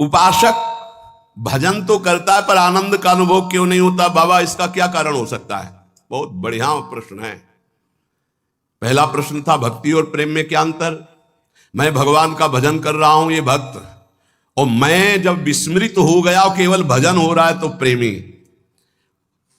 उपासक भजन तो करता है पर आनंद का अनुभव क्यों नहीं होता बाबा, इसका क्या कारण हो सकता है? बहुत बढ़िया प्रश्न है। पहला प्रश्न था भक्ति और प्रेम में क्या अंतर। मैं भगवान का भजन कर रहा हूं, ये भक्त, और मैं जब विस्मृत हो गया और केवल भजन हो रहा है तो प्रेमी।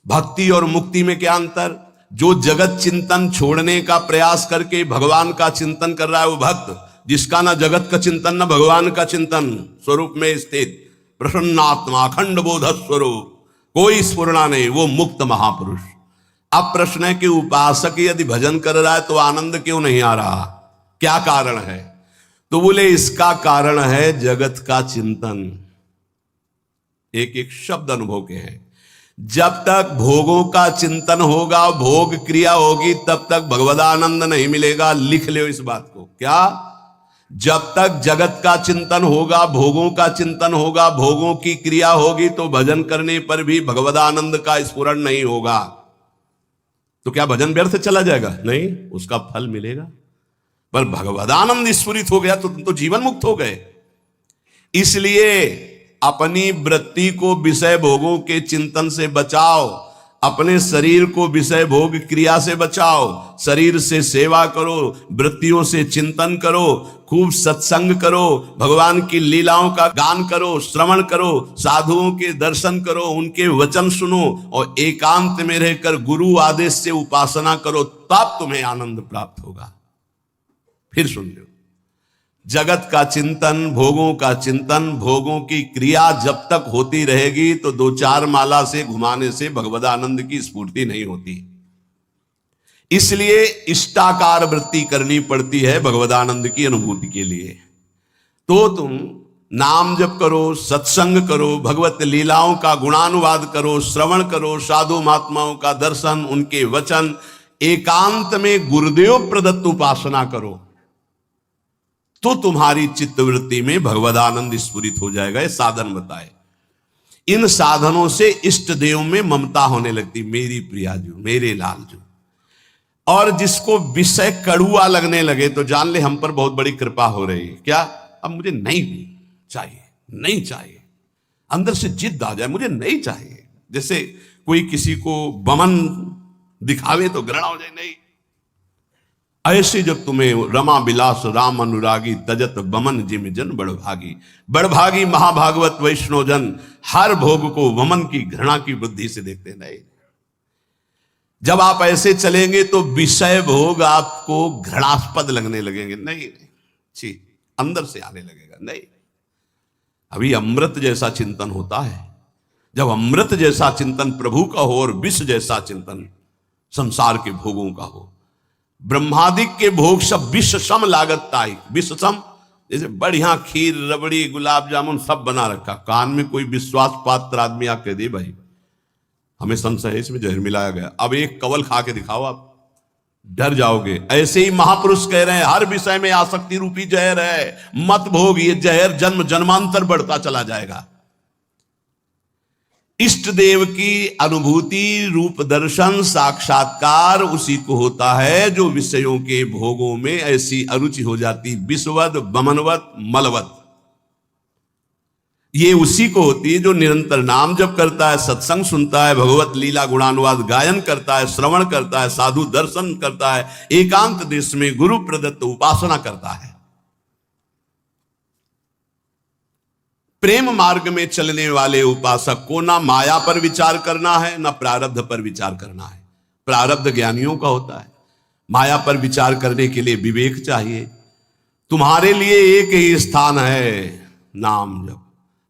भक्ति और मुक्ति में क्या अंतर। जो जगत चिंतन छोड़ने का प्रयास करके भगवान का चिंतन कर रहा है वो भक्त, जिसका ना जगत का चिंतन ना भगवान का चिंतन, स्वरूप में स्थित प्रसन्नात्मा अखंड बोध स्वरूप, कोई स्फुरना नहीं, वो मुक्त महापुरुष। अब प्रश्न है कि उपासक यदि भजन कर रहा है तो आनंद क्यों नहीं आ रहा, क्या कारण है? तो बोले इसका कारण है जगत का चिंतन। एक एक शब्द अनुभव के हैं। जब तक भोगों का चिंतन होगा, भोग क्रिया होगी, तब तक भगवदानंद नहीं मिलेगा। लिख लो इस बात को। क्या? जब तक जगत का चिंतन होगा, भोगों का चिंतन होगा, भोगों की क्रिया होगी, तो भजन करने पर भी भगवदानंद का स्फुरण नहीं होगा। तो क्या भजन व्यर्थ चला जाएगा? नहीं, उसका फल मिलेगा। पर भगवदानंद स्फुरित हो गया तो तुम तो जीवन मुक्त हो गए। इसलिए अपनी वृत्ति को विषय भोगों के चिंतन से बचाओ, अपने शरीर को विषय भोग क्रिया से बचाओ। शरीर से सेवा करो, वृत्तियों से चिंतन करो, खूब सत्संग करो, भगवान की लीलाओं का गान करो, श्रवण करो, साधुओं के दर्शन करो, उनके वचन सुनो और एकांत में रहकर गुरु आदेश से उपासना करो, तब तुम्हें आनंद प्राप्त होगा। फिर सुन लो, जगत का चिंतन, भोगों का चिंतन, भोगों की क्रिया जब तक होती रहेगी तो दो चार माला से घुमाने से भगवदानंद की स्फूर्ति नहीं होती। इसलिए इष्टाकार वृत्ति करनी पड़ती है भगवदानंद की अनुभूति के लिए। तो तुम नाम जप करो, सत्संग करो, भगवत लीलाओं का गुणानुवाद करो, श्रवण करो, साधु महात्माओं का दर्शन, उनके वचन, एकांत में गुरुदेव प्रदत्त उपासना करो, तो तुम्हारी चित्तवृत्ति में भगवदानंद स्फुरित हो जाएगा। ये साधन बताए। इन साधनों से इष्ट देव में ममता होने लगती, मेरी प्रिया जो, मेरे लाल जो। और जिसको विषय कड़ुआ लगने लगे तो जान ले हम पर बहुत बड़ी कृपा हो रही है। क्या? अब मुझे नहीं चाहिए, नहीं चाहिए, अंदर से जिद आ जाए, मुझे नहीं चाहिए। जैसे कोई किसी को बमन दिखावे तो घृणा हो जाए, नहीं। ऐसे जब तुम्हें रमा बिलास राम अनुरागी, तजत बमन जिम जन बड़भागी। बड़भागी महाभागवत वैष्णव जन हर भोग को वमन की घृणा की बुद्धि से देखते नहीं। जब आप ऐसे चलेंगे तो विषय भोग आपको घृणास्पद लगने लगेंगे। नहीं, छी, अंदर से आने लगेगा। नहीं, अभी अमृत जैसा चिंतन होता है। जब अमृत जैसा चिंतन प्रभु का हो और विष जैसा चिंतन संसार के भोगों का हो। ब्रह्मादिक के भोग सब विष सम लागत ताई। विष सम, जैसे बढ़िया खीर, रबड़ी, गुलाब जामुन सब बना रखा। कान में कोई विश्वास पात्र आदमी आके दे, भाई हमें संशय है इसमें जहर मिलाया गया, अब एक कवल खा के दिखाओ, आप डर जाओगे। ऐसे ही महापुरुष कह रहे हैं हर विषय में आसक्ति रूपी जहर है, मत भोग। ये जहर जन्म जन्मांतर बढ़ता चला जाएगा। इष्ट देव की अनुभूति, रूप दर्शन, साक्षात्कार उसी को होता है जो विषयों के भोगों में ऐसी अरुचि हो जाती, विषवद, बमनवत, मलवत। ये उसी को होती है जो निरंतर नाम जप करता है, सत्संग सुनता है, भगवत लीला गुणानुवाद गायन करता है, श्रवण करता है, साधु दर्शन करता है, एकांत देश में गुरु प्रदत्त उपासना करता है। प्रेम मार्ग में चलने वाले उपासक को ना माया पर विचार करना है, ना प्रारब्ध पर विचार करना है। प्रारब्ध ज्ञानियों का होता है, माया पर विचार करने के लिए विवेक चाहिए। तुम्हारे लिए एक ही स्थान है, नाम जप।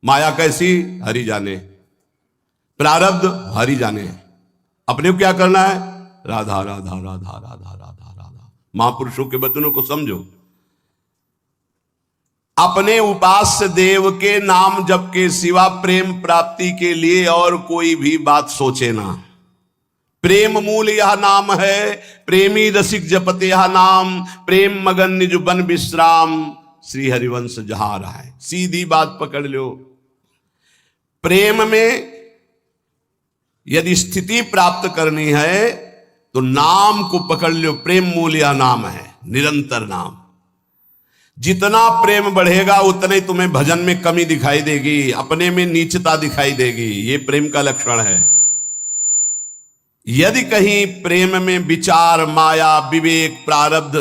माया कैसी? हरि जाने। प्रारब्ध हरि जाने। अपने को क्या करना है? राधा राधा राधा राधा राधा राधा। महापुरुषों के वचनों को समझो। अपने उपास्य देव के नाम जप के सिवा प्रेम प्राप्ति के लिए और कोई भी बात सोचे ना। प्रेम मूल यह नाम है, प्रेमी रसिक जपत यह नाम, प्रेम मगन निज बन विश्राम, श्री हरिवंश जहां रहा है। सीधी बात पकड़ लो। प्रेम में यदि स्थिति प्राप्त करनी है तो नाम को पकड़ लो। प्रेम मूल यह नाम है, निरंतर नाम। जितना प्रेम बढ़ेगा उतने तुम्हें भजन में कमी दिखाई देगी, अपने में नीचता दिखाई देगी। ये प्रेम का लक्षण है। यदि कहीं प्रेम में विचार, माया, विवेक, प्रारब्ध,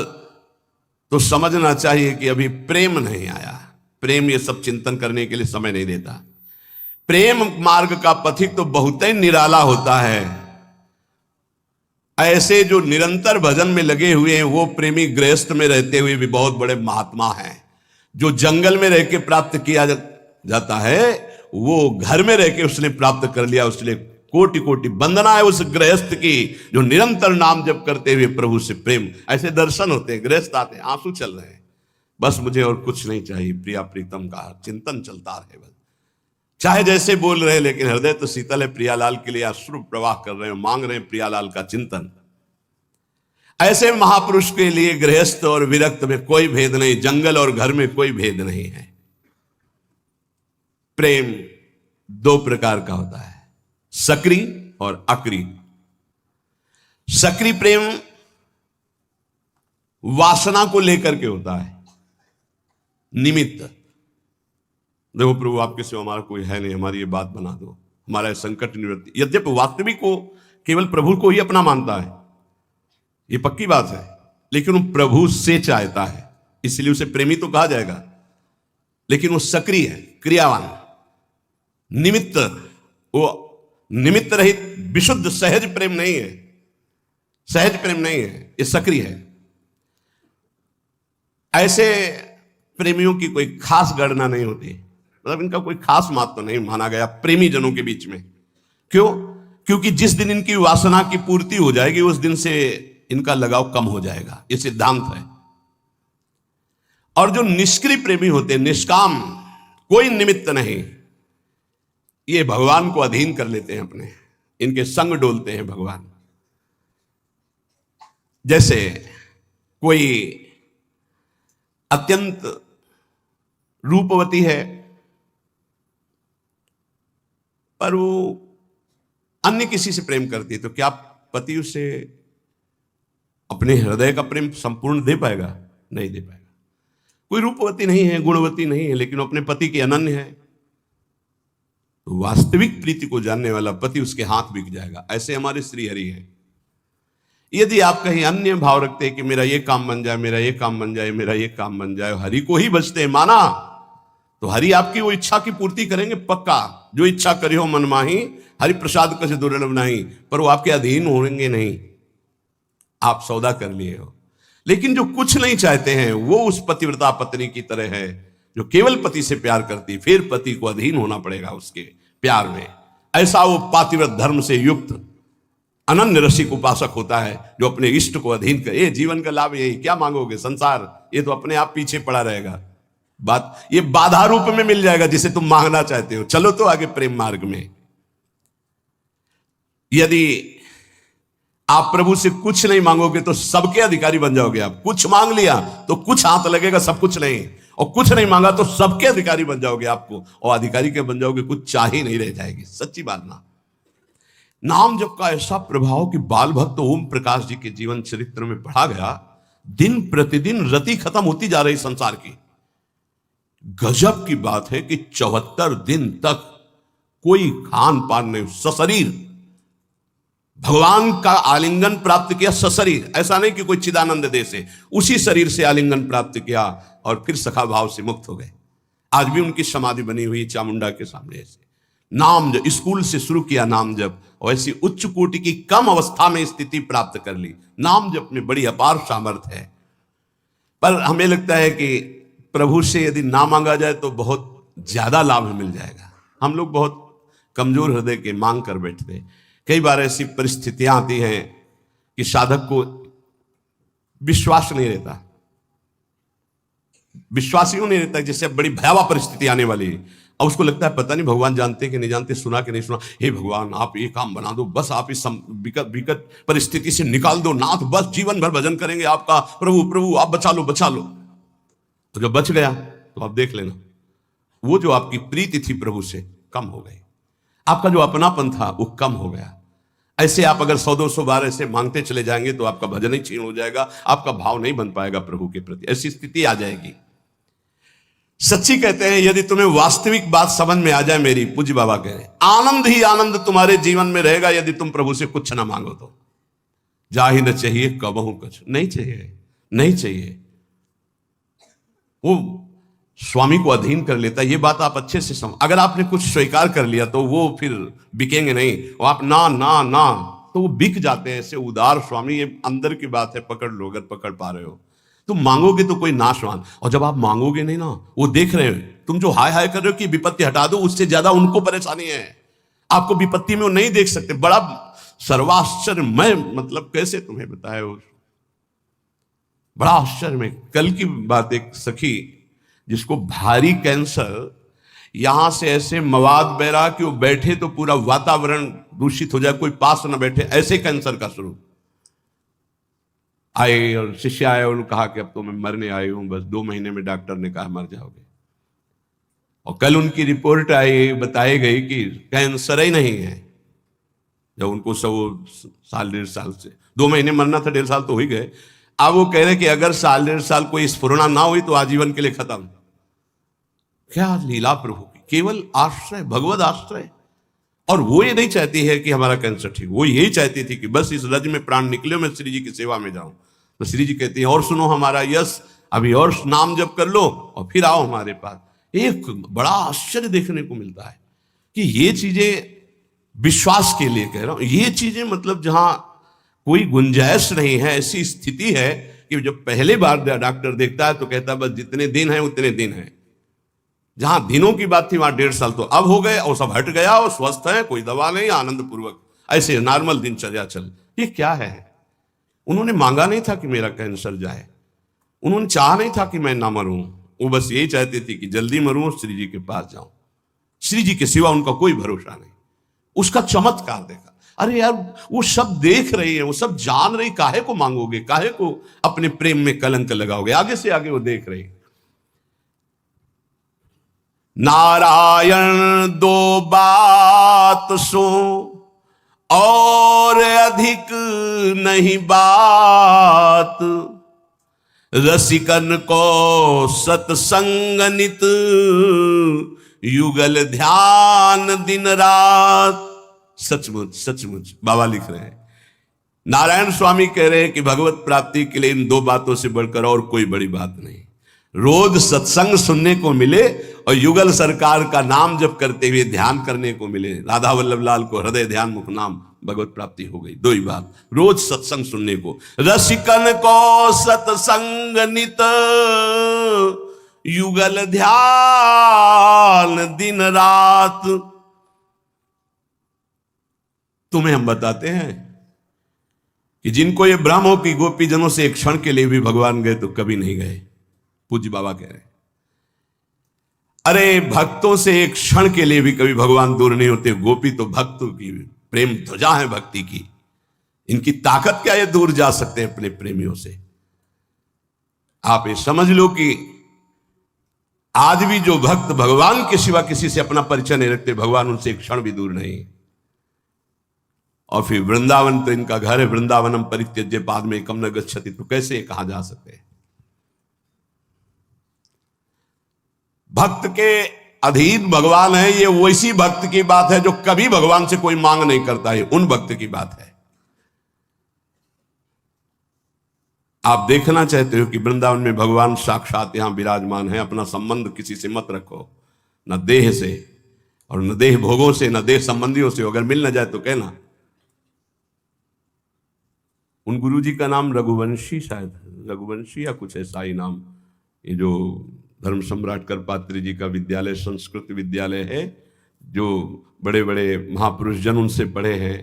तो समझना चाहिए कि अभी प्रेम नहीं आया। प्रेम ये सब चिंतन करने के लिए समय नहीं देता। प्रेम मार्ग का पथिक तो बहुत ही निराला होता है। ऐसे जो निरंतर भजन में लगे हुए हैं वो प्रेमी गृहस्थ में रहते हुए भी बहुत बड़े महात्मा हैं। जो जंगल में रह के प्राप्त किया जाता है वो घर में रह के उसने प्राप्त कर लिया। उसने कोटि कोटि वंदना है उस गृहस्थ की जो निरंतर नाम जप करते हुए प्रभु से प्रेम। ऐसे दर्शन होते हैं, गृहस्थ आते हैं, आंसू चल रहे हैं, बस मुझे और कुछ नहीं चाहिए, प्रिया प्रीतम का चिंतन चलता रहे। बस चाहे जैसे बोल रहे हैं लेकिन हृदय तो शीतल है। प्रियालाल के लिए अश्रु प्रवाह कर रहे हैं, मांग रहे हैं प्रियालाल का चिंतन। ऐसे महापुरुष के लिए गृहस्थ और विरक्त में कोई भेद नहीं, जंगल और घर में कोई भेद नहीं है। प्रेम दो प्रकार का होता है, सक्रिय और अक्रिय। सक्रिय प्रेम वासना को लेकर के होता है, निमित्त। देखो प्रभु आपके सिवा हमारा कोई है नहीं, हमारी ये बात बना दो, हमारा संकट निवृत्ति। यद्यपि वास्तविक को केवल प्रभु को ही अपना मानता है, ये पक्की बात है, लेकिन वो प्रभु से चाहता है, इसलिए उसे प्रेमी तो कहा जाएगा। लेकिन वो सक्रिय है, क्रियावान, निमित्त। वो निमित्त रहित विशुद्ध सहज प्रेम नहीं है, सहज प्रेम नहीं है, ये सक्रिय है। ऐसे प्रेमियों की कोई खास गणना नहीं होती, मतलब इनका कोई खास महत्व तो नहीं माना गया प्रेमी जनों के बीच में। क्यों? क्योंकि जिस दिन इनकी वासना की पूर्ति हो जाएगी उस दिन से इनका लगाव कम हो जाएगा, ये सिद्धांत है। और जो निष्क्रिय प्रेमी होते हैं, निष्काम, कोई निमित्त नहीं, ये भगवान को अधीन कर लेते हैं अपने, इनके संग डोलते हैं भगवान। जैसे कोई अत्यंत रूपवती है पर वो अन्य किसी से प्रेम करती है, तो क्या पति उसे अपने हृदय का प्रेम संपूर्ण दे पाएगा? नहीं दे पाएगा। कोई रूपवती नहीं है, गुणवती नहीं है, लेकिन अपने पति की अनन्य है, तो वास्तविक प्रीति को जानने वाला पति उसके हाथ बिक जाएगा। ऐसे हमारे श्री हरि है। यदि आप कहीं अन्य भाव रखते हैं कि मेरा ये काम बन जाए, मेरा ये काम बन जाए, मेरा ये काम बन जाए, हरि को ही बचते हैं माना, तो हरि आपकी वो इच्छा की पूर्ति करेंगे पक्का। जो इच्छा करी हो मन माही, हरि प्रसाद कछ दुर्लभ नहीं, पर वो आपके अधीन होंगे नहीं, आप सौदा कर लिए हो। लेकिन जो कुछ नहीं चाहते हैं वो उस पतिव्रता पत्नी की तरह है जो केवल पति से प्यार करती, फिर पति को अधीन होना पड़ेगा उसके प्यार में। ऐसा वो पातिव्रत धर्म से युक्त अनन्य रसिक उपासक होता है जो अपने इष्ट को अधीन कर। ये जीवन का लाभ यही, क्या मांगोगे? संसार ये तो अपने आप पीछे पड़ा रहेगा। बात ये बाधा रूप में मिल जाएगा जिसे तुम मांगना चाहते हो। चलो तो आगे प्रेम मार्ग में। यदि आप प्रभु से कुछ नहीं मांगोगे तो सबके अधिकारी बन जाओगे। आप कुछ मांग लिया तो कुछ हाथ लगेगा, सब कुछ नहीं, और कुछ नहीं मांगा तो सबके अधिकारी बन जाओगे आपको, और अधिकारी के बन जाओगे, कुछ चाह ही नहीं रह जाएगी। सच्ची बात ना। नाम जप का ऐसा प्रभाव कि बाल भक्त ओम प्रकाश जी के जीवन चरित्र में पढ़ा गया। दिन प्रतिदिन रति खत्म होती जा रही संसार की। गजब की बात है कि 74 दिन तक कोई खान पान नहीं, सशरीर भगवान का आलिंगन प्राप्त किया। सशरीर, ऐसा नहीं कि कोई चिदानंद दे से, उसी शरीर से आलिंगन प्राप्त किया और फिर सखा भाव से मुक्त हो गए। आज भी उनकी समाधि बनी हुई चामुंडा के सामने। ऐसे नाम जप, स्कूल से शुरू किया नाम जप, और ऐसी उच्च कोटि की कम अवस्था में स्थिति प्राप्त कर ली। नाम जप में बड़ी अपार सामर्थ्य है। पर हमें लगता है कि प्रभु से यदि ना मांगा जाए तो बहुत ज्यादा लाभ मिल जाएगा। हम लोग बहुत कमजोर हृदय के मांग कर बैठते। कई बार ऐसी परिस्थितियां आती हैं कि साधक को विश्वास नहीं रहता। विश्वास यूं नहीं रहता जैसे बड़ी भयावह परिस्थिति आने वाली है, और उसको लगता है पता नहीं भगवान जानते कि नहीं जानते, सुना कि नहीं सुना। हे भगवान आप ये काम बना दो, बस आप इस विकट परिस्थिति से निकाल दो नाथ, बस जीवन भर भजन करेंगे आपका, प्रभु प्रभु आप बचा लो बचा लो। तो जब बच गया तो आप देख लेना वो जो आपकी प्रीति थी प्रभु से कम हो गई, आपका जो अपनापन था वो कम हो गया। ऐसे आप अगर 100-200 बार ऐसे मांगते चले जाएंगे तो आपका भजन ही छीन हो जाएगा, आपका भाव नहीं बन पाएगा प्रभु के प्रति। ऐसी स्थिति आ जाएगी। सच्ची कहते हैं, यदि तुम्हें वास्तविक बात समझ में आ जाए मेरी, पूज्य बाबा कह रहे हैं, आनंद ही आनंद तुम्हारे जीवन में रहेगा यदि तुम प्रभु से कुछ ना मांगो तो। जा ही न चाहिए कबहू कुछ, नहीं चाहिए, नहीं चाहिए। वो स्वामी को अधीन कर लेता है, ये बात आप अच्छे से समझ। अगर आपने कुछ स्वीकार कर लिया तो वो फिर बिकेंगे नहीं, वो आप ना ना ना तो वो बिक जाते हैं। ऐसे उदार स्वामी, ये अंदर की बात है, पकड़ लो अगर पकड़ पा रहे हो। तुम मांगोगे तो कोई नाशवान, और जब आप मांगोगे नहीं ना, वो देख रहे हैं तुम जो हाय हाय कर रहे हो कि विपत्ति हटा दो, उससे ज्यादा उनको परेशानी है। आपको विपत्ति में वो नहीं देख सकते। बड़ा सर्वाश्चर्य, मैं मतलब कैसे तुम्हें बताए, बड़ा आश्चर्य में। कल की बात, एक सखी जिसको भारी कैंसर, यहां से ऐसे मवाद बह रहा कि वो बैठे तो पूरा वातावरण दूषित हो जाए, कोई पास ना बैठे, ऐसे कैंसर का स्वरूप। आए और शिष्य आए, उन्होंने कहा कि अब तो मैं मरने आई हूं, बस 2 महीने में डॉक्टर ने कहा मर जाओगे। और कल उनकी रिपोर्ट आई, बताई गई कि कैंसर ही नहीं है। जब उनको 100 साल 1.5 साल से 2 महीने मरना था, 1.5 साल तो हो ही गए। अब वो कह रहे कि अगर 1.5 साल साल कोई स्फुरना ना हुई तो आजीवन के लिए खत्म। क्या लीला प्रभु की, केवल आश्रय, भगवत आश्रय। और वो ये नहीं चाहती है कि हमारा कैंसर ठीक, वो यही चाहती थी कि बस इस रज में प्राण निकले, मैं श्री जी की सेवा में जाऊं। तो श्री जी कहती है, और सुनो हमारा यश, अभी और नाम जप कर लो और फिर आओ हमारे पास। एक बड़ा आश्चर्य देखने को मिलता है कि ये चीजें, विश्वास के लिए कह रहा हूं, ये चीजें मतलब जहां कोई गुंजाइश नहीं है, ऐसी स्थिति है कि जब पहले बार डॉक्टर देखता है तो कहता है बस जितने दिन है उतने दिन है। जहां दिनों की बात थी वहां 1.5 साल तो अब हो गए, और सब हट गया, और स्वस्थ है, कोई दवा नहीं, आनंद पूर्वक ऐसे नॉर्मल दिनचर्या चल। ये क्या है? उन्होंने मांगा नहीं था कि मेरा कैंसर जाए, उन्होंने चाहा नहीं था कि मैं ना मरूं, वो बस यही चाहती थी कि जल्दी मरूं और श्री जी के पास जाऊं। श्री जी के सिवा उनका कोई भरोसा नहीं। उसका चमत्कार देखा। अरे यार, वो सब देख रही है, वो सब जान रही, काहे को मांगोगे, काहे को अपने प्रेम में कलंक लगाओगे? आगे से आगे वो देख रही। नारायण 2 बात सो और अधिक नहीं बात, रसिकन को सत्संग नित, युगल ध्यान दिन रात। सचमुच सचमुच बाबा लिख रहे हैं, नारायण स्वामी कह रहे हैं कि भगवत प्राप्ति के लिए इन 2 बातों से बढ़कर और कोई बड़ी बात नहीं। रोज सत्संग सुनने को मिले और युगल सरकार का नाम जप करते हुए ध्यान करने को मिले। राधा वल्लभ लाल को हृदय ध्यान मुख नाम भगवत प्राप्ति हो गई। 2 ही बात, रोज सत्संग सुनने को। रसिकन को सत्संग नित, युगल ध्यान दिन रात। तुम्हें हम बताते हैं कि जिनको ये भ्रम हो कि गोपीजनों से एक क्षण के लिए भी भगवान गए, तो कभी नहीं गए। पूज्य बाबा कह रहे हैं, अरे भक्तों से एक क्षण के लिए भी कभी भगवान दूर नहीं होते। गोपी तो भक्तों की प्रेम ध्वजा है भक्ति की, इनकी ताकत क्या है, दूर जा सकते हैं अपने प्रेमियों से। आप ये समझ लो कि आज भी जो भक्त भगवान के सिवा किसी से अपना परिचय नहीं रखते, भगवान उनसे एक क्षण भी दूर नहीं। और फिर वृंदावन तो इनका घर है, वृंदावनम परित्यज्य पाद में एकम न गच्छति, तो कैसे कहां जा सकते हैं? भक्त के अधीन भगवान है। ये वैसी भक्त की बात है जो कभी भगवान से कोई मांग नहीं करता है, उन भक्त की बात है। आप देखना चाहते हो कि वृंदावन में भगवान साक्षात यहां विराजमान है। अपना संबंध किसी से मत रखो, न देह से और न देह भोगों से, न देह संबंधियों से। अगर मिल न जाए तो कहना। उन गुरुजी का नाम रघुवंशी, शायद रघुवंशी या कुछ ऐसा ही नाम, ये जो धर्म सम्राट करपात्री जी का विद्यालय, संस्कृत विद्यालय है, जो बड़े बड़े महापुरुष जन उनसे पढ़े हैं,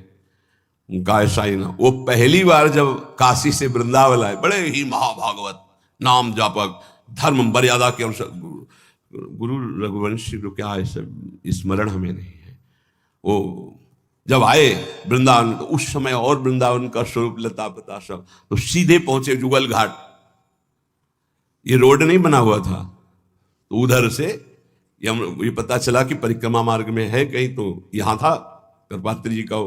उनका ऐसा ही नाम। वो पहली बार जब काशी से वृंदावन आए, बड़े ही महाभागवत, नाम जापक, धर्म मर्यादा के अनुसार, गुरु रघुवंशी को क्या ऐसे स्मरण हमें नहीं है। वो जब आए वृंदावन, तो उस समय और वृंदावन का स्वरूप लता पता सब, तो सीधे पहुंचे जुगल घाट। ये रोड नहीं बना हुआ था, तो उधर से ये पता चला कि परिक्रमा मार्ग में है कहीं, तो यहां था करपात्री जी का।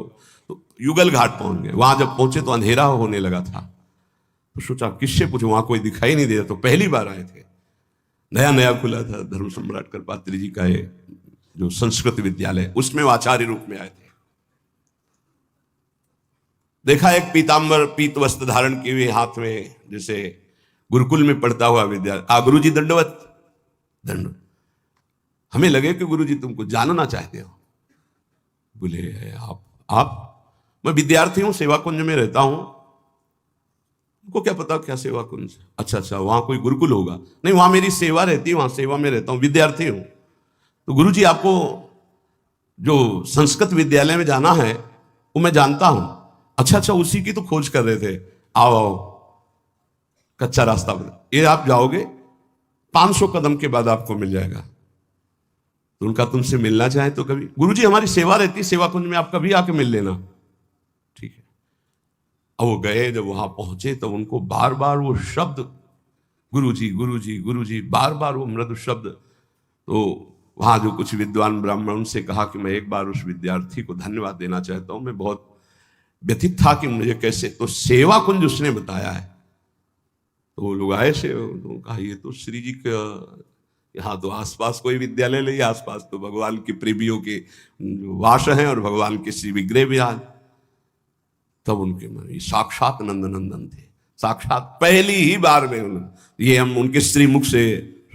तो युगल घाट पहुंच गए। वहां जब पहुंचे तो अंधेरा होने लगा था, तो सोचा किससे पूछो, वहां कोई दिखाई नहीं दे रहा, तो पहली बार आए थे। नया नया खुला था धर्म सम्राट करपात्री जी का है जो संस्कृत विद्यालय, उसमें वो आचार्य रूप में आए थे। देखा एक पीतांबर पीत वस्त्र धारण किए हुए हाथ में, जैसे गुरुकुल में पढ़ता हुआ विद्यार्थी। गुरु जी दंडवत। दंड हमें लगे कि गुरु जी तुमको जानना चाहते हो। बोले आप मैं विद्यार्थी हूं, सेवा कुंज में रहता हूं। उनको क्या पता क्या सेवा कुंज? अच्छा, वहां कोई गुरुकुल होगा? नहीं, वहां मेरी सेवा रहती है, वहां सेवा में रहता हूं, विद्यार्थी हूं। तो गुरु जी आपको जो संस्कृत विद्यालय में जाना है वो मैं जानता हूं। अच्छा, उसी की तो खोज कर रहे थे। आओ कच्चा रास्ता बना, ये आप जाओगे 500 कदम के बाद आपको मिल जाएगा। तो उनका तुमसे मिलना चाहे तो कभी, गुरुजी हमारी सेवा रहती, सेवा कुंज में आप कभी आके मिल लेना। ठीक है। अब वो गए, जब वहां पहुंचे तो उनको बार बार वो शब्द गुरुजी गुरुजी गुरुजी, बार बार वो मृदु शब्द। तो वहां जो कुछ विद्वान ब्राह्मण उनसे कहा कि मैं एक बार उस विद्यार्थी को धन्यवाद देना चाहता हूं, मैं बहुत व्यथित था कि मुझे कैसे। तो सेवा कुंज उसने बताया है। तो वो लोग आए से, तो कहा ये तो श्री जी का, यहाँ तो आसपास कोई विद्यालय नहीं, आसपास तो भगवान के प्रेमियों के वास हैं और भगवान के श्री विग्रह विराज। तब उनके मन साक्षात नंदनंदन थे, साक्षात पहली ही बार में उन्होंने ये हम उनके श्रीमुख से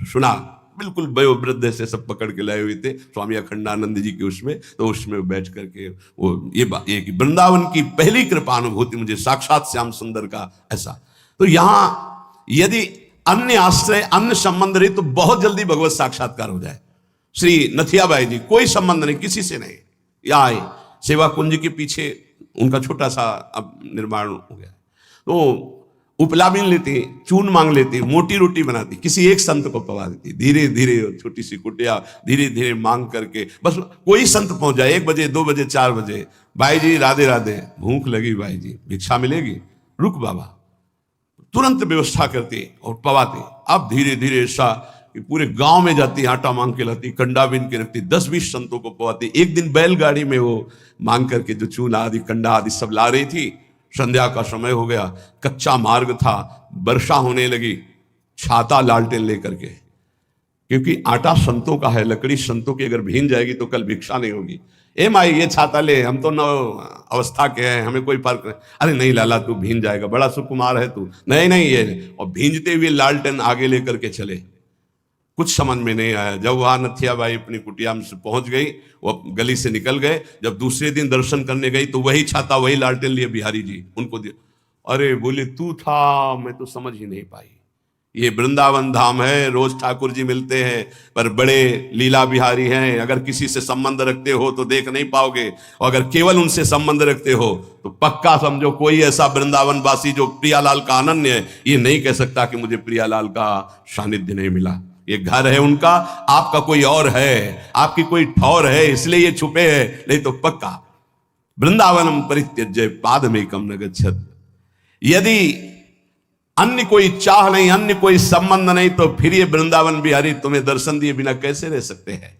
सुना। बिल्कुल वयोवृद्ध से सब पकड़ के लाए हुए थे स्वामी अखंडानंद जी के उसमें। तो उसमें बैठ करके वो ये वृंदावन की पहली कृपानुभूति मुझे साक्षात श्याम सुंदर का ऐसा। तो यहां यदि अन्य आश्रय अन्य संबंध रहे तो बहुत जल्दी भगवत साक्षात्कार हो जाए। श्री नथियाबाई जी कोई संबंध नहीं, किसी से नहीं, या आए सेवा कुंज के पीछे उनका छोटा सा अब निर्माण हो गया। तो उपला बीन लेती, चून मांग लेती, मोटी रोटी बनाती, किसी एक संत को पवा देती, धीरे धीरे छोटी सी कुटिया धीरे धीरे मांग करके। बस कोई संत पहुंच जाए 1 बजे 2 बजे 4 बजे, भाई जी राधे राधे, भूख लगी भाई जी, भिक्षा मिलेगी, रुक बाबा, तुरंत व्यवस्था करती और पवाती। अब धीरे धीरे ऐसा कि पूरे गांव में जाती, आटा मांग के लाती, कंडा बीन के रखती, 10-20 संतों को पवाती। एक दिन बैलगाड़ी में वो मांग करके जो चूना आदि कंडा आदि सब ला रही थी। संध्या का समय हो गया, कच्चा मार्ग था, वर्षा होने लगी, छाता लालटेन लेकर के, क्योंकि आटा संतों का है, लकड़ी संतों की अगर भीन जाएगी तो कल भिक्षा नहीं होगी। ए माई ये छाता ले, हम तो नव अवस्था के हैं, हमें कोई फर्क नहीं। अरे नहीं लाला तू भीन जाएगा, बड़ा सुकुमार है तू, नहीं ये। और भींजते हुए लालटेन आगे लेकर के चले। कुछ समझ में नहीं आया। जब वहां नथियाबाई अपनी कुटिया में पहुंच गई, वो गली से निकल गए। जब दूसरे दिन दर्शन करने गई तो वही छाता वही लालटेन लिए बिहारी जी उनको दिया। अरे बोले तू था, मैं तो समझ ही नहीं पाई। ये वृंदावन धाम है, रोज ठाकुर जी मिलते हैं, पर बड़े लीला बिहारी हैं। अगर किसी से संबंध रखते हो तो देख नहीं पाओगे, और अगर केवल उनसे संबंध रखते हो तो पक्का समझो कोई ऐसा वृंदावन वासी जो प्रियालाल का अनन्य है, ये नहीं कह सकता कि मुझे प्रियालाल का सानिध्य नहीं मिला। ये घर है उनका, आपका कोई और है, आपकी कोई ठौर है, इसलिए ये छुपे हैं, नहीं तो पक्का वृंदावनम परित्यज्य पादमेकम न गच्छत। यदि अन्य कोई चाह नहीं, अन्य कोई संबंध नहीं, तो फिर ये वृंदावन बिहारी तुम्हें दर्शन दिए बिना कैसे रह सकते हैं?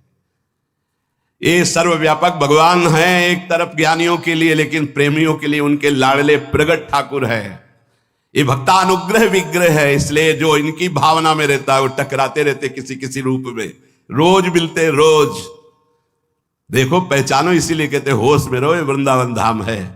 ये सर्वव्यापक भगवान हैं एक तरफ ज्ञानियों के लिए, लेकिन प्रेमियों के लिए उनके लाडले प्रगट ठाकुर है। ये भक्तानुग्रह विग्रह है, इसलिए जो इनकी भावना में रहता है वो टकराते रहते किसी किसी रूप में, रोज मिलते रोज। देखो पहचानो, इसीलिए कहते होश में रहो, ये वृंदावन धाम है।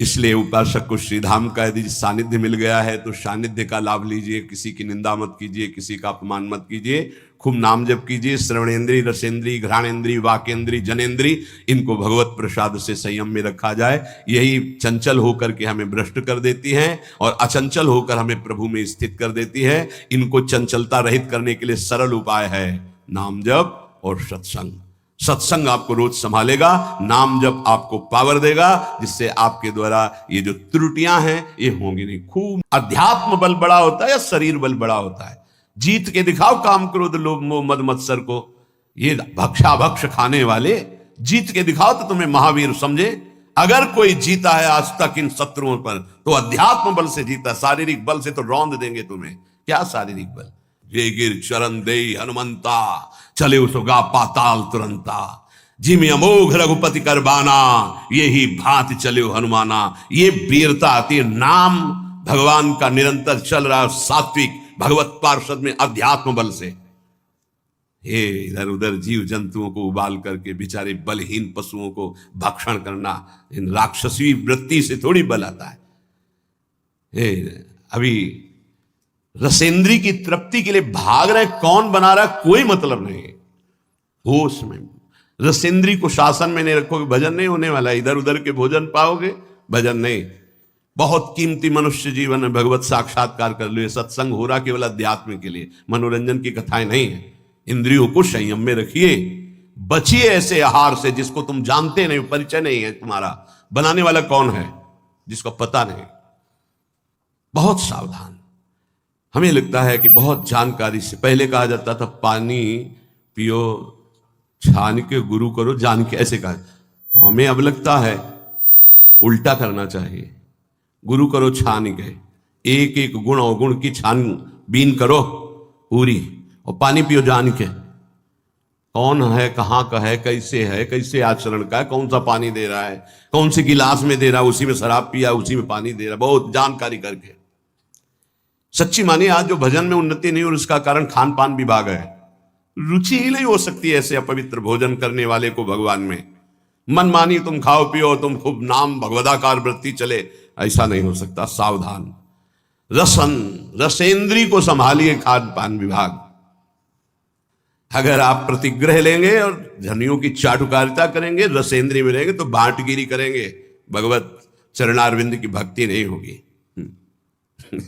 इसलिए उपासक को श्रीधाम का यदि सानिध्य मिल गया है तो सानिध्य का लाभ लीजिए, किसी की निंदा मत कीजिए, किसी का अपमान मत कीजिए, खूब नाम जप कीजिए। श्रवणेन्द्रीय, रसेंद्रीय, घ्राणेन्द्रीय, वाकेंद्रीय, जनेन्द्रीय, इनको भगवत प्रसाद से संयम में रखा जाए। यही चंचल होकर के हमें भ्रष्ट कर देती हैं और अचंचल होकर हमें प्रभु में स्थित कर देती है। इनको चंचलता रहित करने के लिए सरल उपाय है नाम जप और सत्संग। सत्संग आपको रोज संभालेगा, नाम जप आपको पावर देगा, जिससे आपके द्वारा ये जो त्रुटियां हैं ये होंगी नहीं। खूब अध्यात्म बल बड़ा होता है या शरीर बल बड़ा होता है? जीत के दिखाओ काम क्रोध लोभ मोह मद मत्सर को। ये भक्षाभक्ष खाने वाले जीत के दिखाओ तो तुम्हें महावीर समझे। अगर कोई जीता है आज तक इन शत्रुओं पर तो अध्यात्म बल से जीता, शारीरिक बल से तो रौंद देंगे तुम्हें। क्या शारीरिक बल? जे गिर चरण दे हनुमंता, चले उसगा पाताल तुरंता। जिमि अमोघ रघुपति करबाना, यही भांति चले हनुमाना। ये वीरता आती है, नाम भगवान का निरंतर चल रहा, सात्विक भगवत पार्षद में अध्यात्म बल से हे इधर उधर जीव जंतुओं को उबाल करके बेचारे बलहीन पशुओं को भक्षण करना, इन राक्षसी वृत्ति से थोड़ी बल आता है। हे अभी रसेंद्री की तृप्ति के लिए भाग रहे, कौन बना रहा कोई मतलब नहीं है। होश में रसेंद्री को शासन में नहीं रखोगे, भजन नहीं होने वाला। इधर उधर के भोजन पाओगे, भजन नहीं। बहुत कीमती मनुष्य जीवन में भगवत साक्षात्कार कर लो। सत्संग हो रहा केवल अध्यात्म के लिए, मनोरंजन की कथाएं नहीं है। इंद्रियों को संयम में रखिए, बचिए ऐसे आहार से जिसको तुम जानते नहीं, परिचय नहीं है तुम्हारा, बनाने वाला कौन है जिसको पता नहीं। बहुत सावधान। हमें लगता है कि बहुत जानकारी से, पहले कहा जाता था पानी पियो छान के गुरु करो जान के, ऐसे कहा। हमें अब लगता है उल्टा करना चाहिए, गुरु करो छान के, एक एक गुण अवगुण की छानबीन करो पूरी, और पानी पियो जान के कौन है, कहाँ का है, कैसे आचरण का है, कौन सा पानी दे रहा है, कौन से गिलास में दे रहा है, उसी में शराब पिया उसी में पानी दे रहा है, बहुत जानकारी करके। सच्ची मानिए आज जो भजन में उन्नति नहीं, और उसका कारण खान पान विभाग है। रुचि ही नहीं हो सकती ऐसे अपवित्र भोजन करने वाले को भगवान में। मन मानी तुम खाओ पियो, तुम खूब नाम भगवदाकार वृत्ति चले, ऐसा नहीं हो सकता। सावधान। रसेंद्री को संभालिए खान पान विभाग। अगर आप प्रतिग्रह लेंगे और धनियों की चाटुकारिता करेंगे, रसेंद्री में रहेंगे तो बांटगिरी करेंगे, भगवत चरणारविंद की भक्ति नहीं होगी।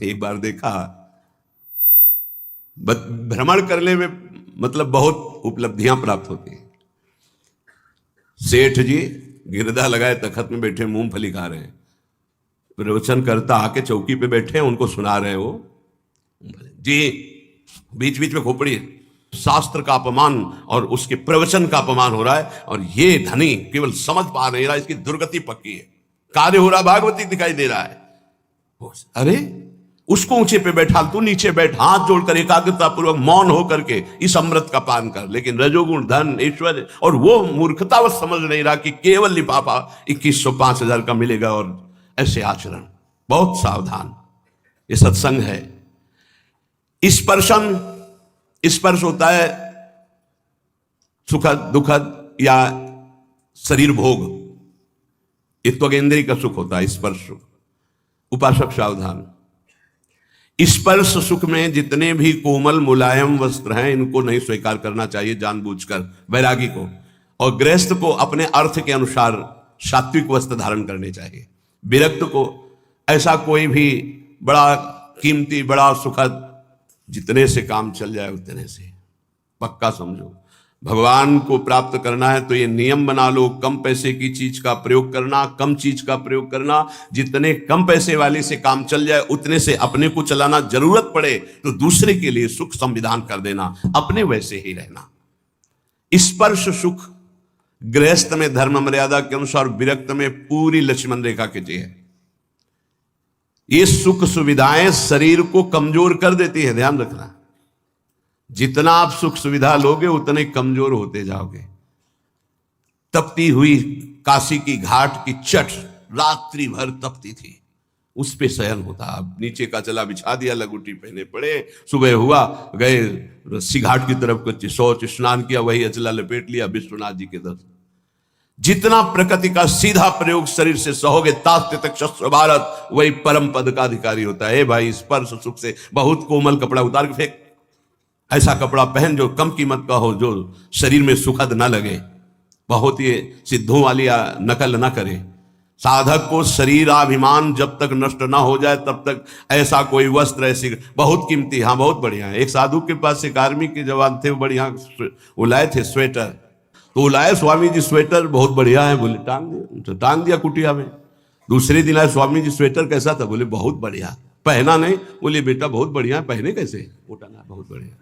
एक बार देखा, भ्रमण करने में मतलब बहुत उपलब्धियां प्राप्त होती हैं। सेठ जी गिरदा लगाए तखत में बैठे मूंगफली खा रहे हैं, प्रवचन करता आके चौकी पे बैठे हैं, उनको सुना रहे हो जी, बीच बीच में खोपड़ी। शास्त्र का अपमान और उसके प्रवचन का अपमान हो रहा है, और ये धनी केवल समझ पा नहीं रहा, इसकी दुर्गति पक्की है। कार्य हो रहा भागवती दिखाई दे रहा है। अरे उसको ऊंचे पे बैठा, तू नीचे बैठ, हाथ जोड़कर एकाग्रता पूर्वक मौन होकर के इस अमृत का पान कर। लेकिन रजोगुण धन ऐश्वर्य, और वो मूर्खतावश समझ नहीं रहा कि केवल लिफाफा 2100 5000 का मिलेगा, और ऐसे आचरण। बहुत सावधान। ये सत्संग है। स्पर्श होता है सुखद दुखद या शरीर भोग, त्वगेंद्रिय का सुख होता है स्पर्श सुख। उपासक सावधान। स्पर्श सुख में जितने भी कोमल मुलायम वस्त्र हैं, इनको नहीं स्वीकार करना चाहिए जानबूझकर वैरागी को, और गृहस्थ को अपने अर्थ के अनुसार सात्विक वस्त्र धारण करने चाहिए। विरक्त को ऐसा कोई भी बड़ा कीमती बड़ा सुखद, जितने से काम चल जाए उतने से पक्का समझो। भगवान को प्राप्त करना है तो ये नियम बना लो, कम पैसे की चीज का प्रयोग करना, कम चीज का प्रयोग करना। जितने कम पैसे वाले से काम चल जाए उतने से अपने को चलाना, जरूरत पड़े तो दूसरे के लिए सुख संविधान कर देना, अपने वैसे ही रहना। स्पर्श सुख गृहस्थ में धर्म मर्यादा के अनुसार, विरक्त में पूरी लक्ष्मण रेखा के है। ये सुख सुविधाएं शरीर को कमजोर कर देती है, ध्यान रखना। जितना आप सुख सुविधा लोगे उतने कमजोर होते जाओगे। तपती हुई काशी की घाट की चट रात्रि भर तपती थी, उस पे शयन होता। अब नीचे का चला बिछा दिया, लगुटी पहने पड़े, सुबह हुआ गए रस्सी घाट की तरफ, कुछ शौच स्नान किया, वही अचला लपेट लिया, विश्वनाथ जी के दर्शन। जितना प्रकृति का सीधा प्रयोग शरीर से सहोगे, तास्ते तक शस्त्र भारत, वही परम पद का अधिकारी होता है। भाई स्पर्श सुख से बहुत कोमल कपड़ा उतार के फेंक, ऐसा कपड़ा पहन जो कम कीमत का हो, जो शरीर में सुखद ना लगे, बहुत ही सिद्धों वाली नकल ना करे। साधक को शरीराभिमान जब तक नष्ट ना हो जाए तब तक ऐसा कोई वस्त्र, ऐसी बहुत कीमती, हाँ बहुत बढ़िया है। एक साधु के पास एक आर्मी के जवान थे, वो बढ़िया वो लाए थे स्वेटर, तो वो लाए स्वामी जी स्वेटर बहुत बढ़िया है, बोले टांग दिया कुटिया में। दूसरे दिन आए, स्वामी जी स्वेटर कैसा था? बोले बहुत बढ़िया। पहना नहीं? बोले बेटा बहुत बढ़िया, पहने कैसे? उठाना बहुत बढ़िया।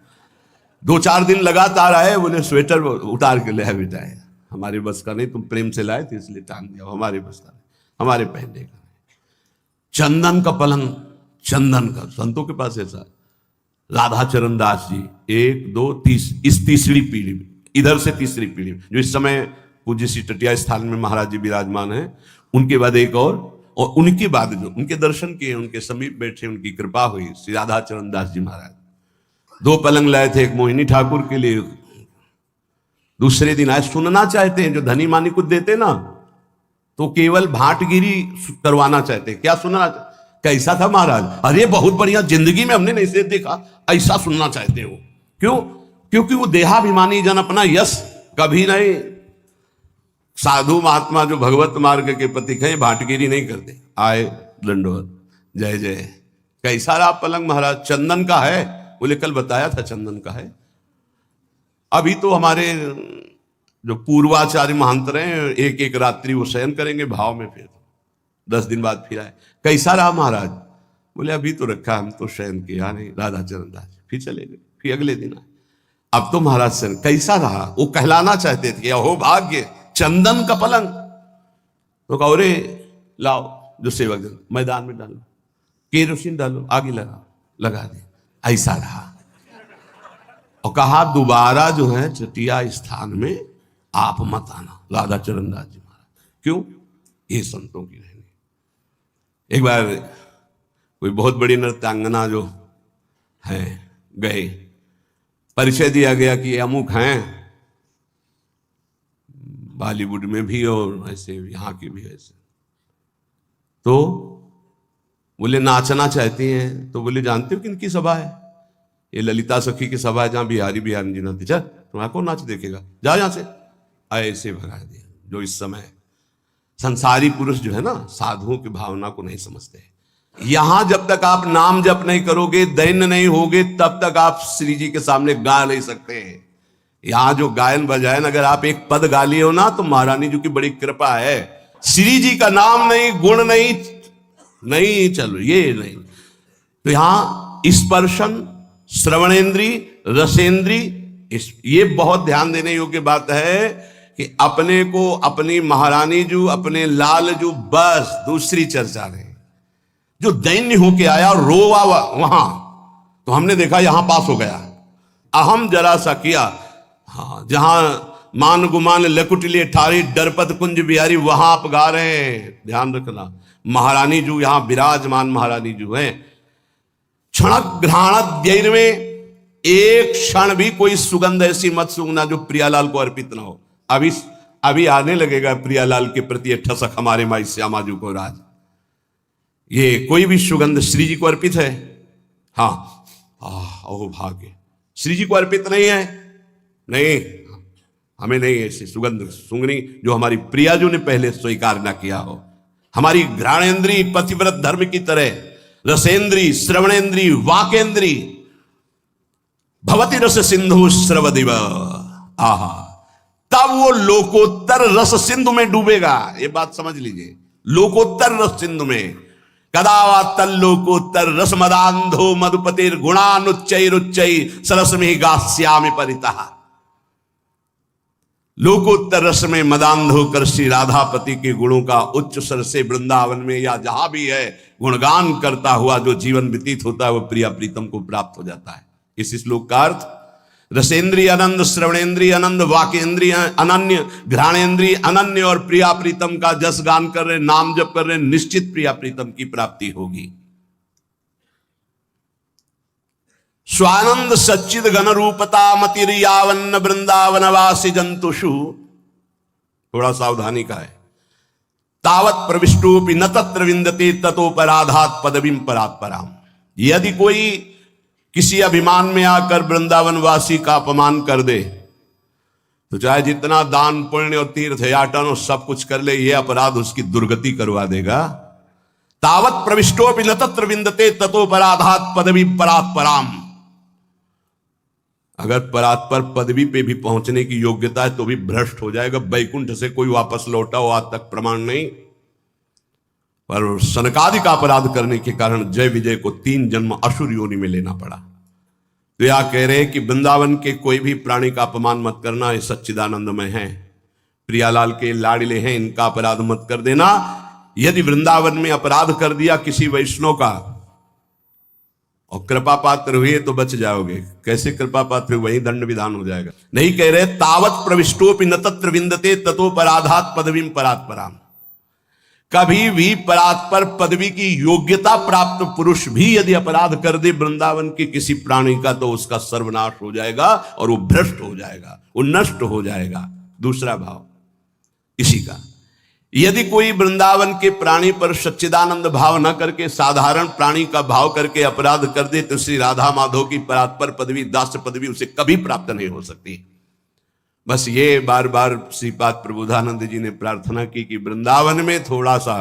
2-4 दिन लगातार आए, बोले स्वेटर उतार के ले आए बेटा, है हमारे बस का नहीं, तुम प्रेम से लाए थे इसलिए टांग दिया, हमारे बस का नहीं, हमारे पहनने का नहीं। चंदन का पलंग, चंदन का, संतों के पास ऐसा। राधा चरण दास जी 1 2 3, इस तीसरी पीढ़ी में, इधर से तीसरी पीढ़ी में, जो इस समय पूज्य श्री टटिया स्थान में महाराज जी विराजमान है, उनके बाद एक और, और उनके बाद जो उनके दर्शन किए, उनके समीप बैठे, उनकी कृपा हुई, श्री राधा चरण दास जी महाराज 2 पलंग लाए थे, एक मोहिनी ठाकुर के लिए, दूसरे दिन आए। सुनना चाहते हैं, जो धनी मानी कुछ देते ना तो केवल भाटगिरी करवाना चाहते। क्या सुनना? कैसा था महाराज? अरे बहुत बढ़िया, जिंदगी में हमने नहीं से देखा, ऐसा सुनना चाहते हो। क्यों? क्योंकि वो देहाभिमानी जन अपना यश कभी नहीं, साधु महात्मा जो भगवत मार्ग के पथिक हैं भाटगिरी नहीं करते। आए दंडवत, जय जय। कैसा रहा पलंग महाराज? चंदन का है। बोले कल बताया था चंदन का है। अभी तो हमारे जो पूर्वाचार्य महंत हैं, एक एक रात्रि वो शयन करेंगे भाव में, फिर 10 दिन बाद फिर आए। कैसा रहा महाराज? बोले अभी तो रखा, हम तो शयन किया नहीं, राधा चरण दास। फिर चले गए, फिर अगले दिन आए। अब तो महाराज शयन कैसा रहा? वो कहलाना चाहते थे, अहो भाग्य, चंदन का पलंग। तो कहो रे लाओ, जो सेवक जन मैदान में डालो, केरोसिन डालो, आगे लगा दे। ऐसा रहा। और कहा दोबारा जो है चटिया स्थान में आप मत आना, राधा चरण दास जी महाराज। क्यों? ये संतों की रहनी। एक बार कोई बहुत बड़ी नृत्यांगना जो है गए, परिचय दिया गया कि ये अमुक हैं, बॉलीवुड में भी और ऐसे यहाँ की भी ऐसे। तो बोले नाचना चाहती हैं। तो बोले जानते हो किनकी सभा है? ये ललिता सखी की सभा है, जहां बिहारी जी नाचते। चल तुम्हारा कौन नाच देखेगा, जा यहां से। ऐसे भगा दिया। जो इस समय संसारी पुरुष जो है ना, साधुओं की भावना को नहीं समझते। यहां जब तक आप नाम जप नहीं करोगे, दैन्य नहीं होगे, तब तक आप श्री जी के सामने गा नहीं सकते। यहां जो गायन बजायन, अगर आप एक पद गा लिए हो ना, तो महारानी जी की बड़ी कृपा है। श्री जी का नाम नहीं, गुण नहीं चलो, ये नहीं। तो यहां स्पर्शन, श्रवणेन्द्री, रसेंद्री, ये बहुत ध्यान देने योग्य बात है कि अपने को अपनी महारानी जू, अपने लाल जू, बस दूसरी चर्चा नहीं। जो दैन्य होके आया और रोवा वहां, तो हमने देखा यहां पास हो गया। अहम जरा सा किया, हाँ, जहां मान गुमान लकुटलिए ठारी डरपत कुंज बिहारी, वहां आप गा रहे हैं। ध्यान रखना, महारानी जू यहां विराजमान महारानी जू है। क्षण घ्राण में एक क्षण भी कोई सुगंध ऐसी मत सूंघना जो प्रियालाल को अर्पित ना हो। अभी आने लगेगा प्रियालाल के प्रति एक ठसक हमारे माई श्यामा जी को राज। ये कोई भी सुगंध श्री जी को अर्पित है? हाँ, ओह भाग्य, श्री जी को अर्पित नहीं है। नहीं, हमें नहीं ऐसी सुगंध सूंघनी जो हमारी प्रियाजू ने पहले स्वीकार ना किया हो। हमारी घ्राणेन्द्री पतिव्रत धर्म की तरह, रसेंद्री, श्रवणेन्द्री, वाकेंद्री, भवती रस सिंधु श्रवदिव, आहा, तब वो लोकोत्तर रस सिंधु में डूबेगा। ये बात समझ लीजिए, लोकोत्तर रस सिंधु में। कदावा तल लोकोत्तर रस मदांधो मधुपतिर गुणानुच्चैरुच्चै सरसमिहि गास्यामि परितः। लोकोत्तर रस में मदांध होकर श्री राधापति के गुणों का उच्च स्वर से वृंदावन में या जहां भी है गुणगान करता हुआ जो जीवन व्यतीत होता है, वो प्रिया प्रीतम को प्राप्त हो जाता है। इस श्लोक का अर्थ, रसेंद्रिय आनंद, श्रवणेन्द्रिय आनंद, वाकेंद्रिय अनन्य, घ्राणेन्द्रिय अनन्य और प्रिया प्रीतम का जस गान कर रहे, नाम जप कर रहे, निश्चित प्रिया प्रीतम की प्राप्ति होगी। स्वानंद सच्चिद घन रूपता मतिरियावन्न वृंदावनवासी जंतुषु, थोड़ा सावधानी का है। तावत प्रविष्टोपि न तत्र विंदते ततोपराधात पदवीं परात्पराम। यदि कोई किसी अभिमान में आकर वृंदावनवासी का अपमान कर दे, तो चाहे जितना दान पुण्य और तीर्थ याटन और सब कुछ कर ले, यह अपराध उसकी दुर्गति करवा देगा। तावत प्रविष्टोपि न तत्र विंदते ततोपराधात पदवीं परात्पराम। अगर परात्पर पदवी पे भी पहुंचने की योग्यता है तो भी भ्रष्ट हो जाएगा। वैकुंठ से कोई वापस लौटा हो आज तक प्रमाण नहीं, पर सनकादि का अपराध करने के कारण जय विजय को 3 जन्म असुर योनि में लेना पड़ा। तो यह कह रहे हैं कि वृंदावन के कोई भी प्राणी का अपमान मत करना, ये सच्चिदानंदमय है, प्रियालाल के लाडले हैं, इनका अपराध मत कर देना। यदि वृंदावन में अपराध कर दिया किसी वैष्णव का और कृपा पात्र हुए तो बच जाओगे। कैसे कृपा पात्र, वही दंड विधान हो जाएगा। नहीं कह रहे तावत प्रविष्टोपि न तत्र विंदते ततोपराधात पदवीं परात्पराम। कभी भी परात्पर पदवी की योग्यता प्राप्त पुरुष भी यदि अपराध कर दे वृंदावन के किसी प्राणी का, तो उसका सर्वनाश हो जाएगा और वो भ्रष्ट हो जाएगा, वो नष्ट हो जाएगा। दूसरा भाव इसी का, यदि कोई वृंदावन के प्राणी पर सच्चिदानंद भाव न करके साधारण प्राणी का भाव करके अपराध कर दे, तो श्री राधा माधव की परात्पर पदवी, दास्य पदवी उसे कभी प्राप्त नहीं हो सकती। बस ये बार बार श्रीपाद प्रबोधानंद जी ने प्रार्थना की कि वृंदावन में थोड़ा सा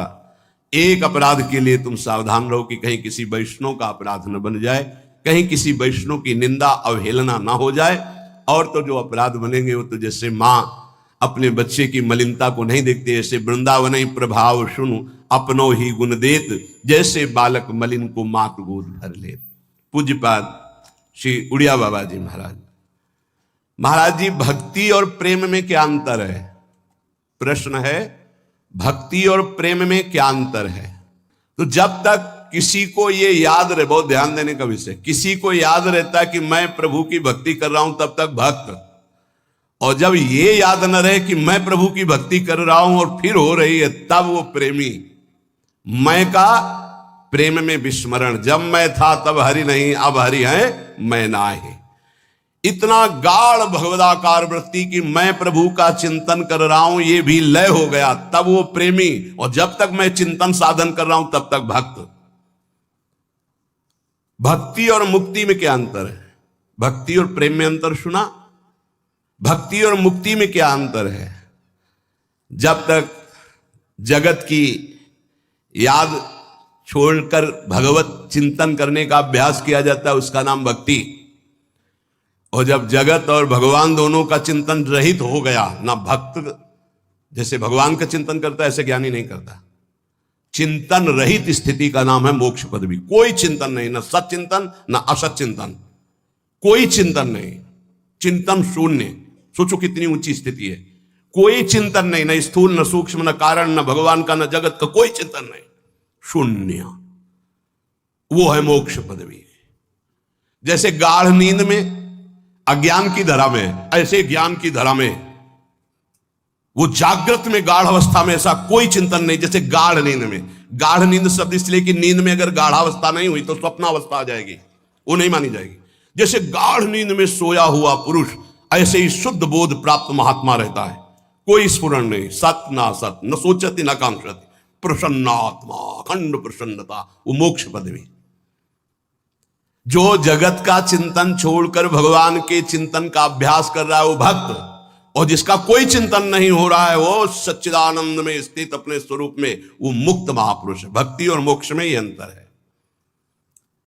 एक अपराध के लिए तुम सावधान रहो कि कहीं किसी वैष्णव का अपराध न बन जाए, कहीं किसी वैष्णव की निंदा अवहेलना ना हो जाए। और तो जो अपराध बनेंगे वो तो जैसे माँ अपने बच्चे की मलिनता को नहीं देखती, ऐसे वृंदावन ही प्रभाव सुनु अपनो ही गुण देत, जैसे बालक मलिन को मात गोद भर ले। पूज्यपाद श्री उड़िया बाबा जी महाराज, महाराज जी भक्ति और प्रेम में क्या अंतर है? प्रश्न है, भक्ति और प्रेम में क्या अंतर है? तो जब तक किसी को ये याद रहे, बहुत ध्यान देने का विषय, किसी को याद रहता है कि मैं प्रभु की भक्ति कर रहा हूं तब तक भक्त, और जब ये याद न रहे कि मैं प्रभु की भक्ति कर रहा हूं और फिर हो रही है, तब वो प्रेमी। मैं का प्रेम में विस्मरण, जब मैं था तब हरि नहीं, अब हरि है मैं नाही। इतना गाढ़ भगवदाकार वृत्ति कि मैं प्रभु का चिंतन कर रहा हूं, ये भी लय हो गया, तब वो प्रेमी। और जब तक मैं चिंतन साधन कर रहा हूं तब तक भक्त। भक्ति और मुक्ति में क्या अंतर है? भक्ति और प्रेम में अंतर सुना? भक्ति और मुक्ति में क्या अंतर है? जब तक जगत की याद छोड़कर भगवत चिंतन करने का अभ्यास किया जाता है उसका नाम भक्ति। और जब जगत और भगवान दोनों का चिंतन रहित हो गया, ना भक्त जैसे भगवान का चिंतन करता है ऐसे ज्ञानी नहीं करता, चिंतन रहित स्थिति का नाम है मोक्ष पदवी। कोई चिंतन नहीं, ना सत चिंतन ना असत चिंतन, कोई चिंतन नहीं, चिंतन शून्य। सोचो कितनी ऊंची स्थिति है। कोई चिंतन नहीं, न स्थूल न सूक्ष्म, न कारण, न भगवान का, न जगत का, कोई चिंतन नहीं, शून्य। वो है मोक्ष पदवी। जैसे गाढ़ नींद में अज्ञान की धरा में, ऐसे ज्ञान की धरा में, वो जागृत में गाढ़ अवस्था में ऐसा कोई चिंतन नहीं। जैसे गाढ़ नींद में, गाढ़ नींद शब्द इसलिए कि नींद में अगर गाढ़ावस्था नहीं हुई तो स्वप्नावस्था आ जाएगी, वो नहीं मानी जाएगी। जैसे गाढ़ नींद में सोया हुआ पुरुष, ऐसे ही शुद्ध बोध प्राप्त महात्मा रहता है, कोई स्फुरण नहीं, सत ना सत, न सोचती न कांक्षति, प्रसन्नात्मा, अखंड प्रसन्नता, वो मोक्ष पदवी। जो जगत का चिंतन छोड़कर भगवान के चिंतन का अभ्यास कर रहा है वो भक्त, और जिसका कोई चिंतन नहीं हो रहा है वो सच्चिदानंद में स्थित अपने स्वरूप में, वो मुक्त महापुरुष है। भक्ति और मोक्ष में ही अंतर है।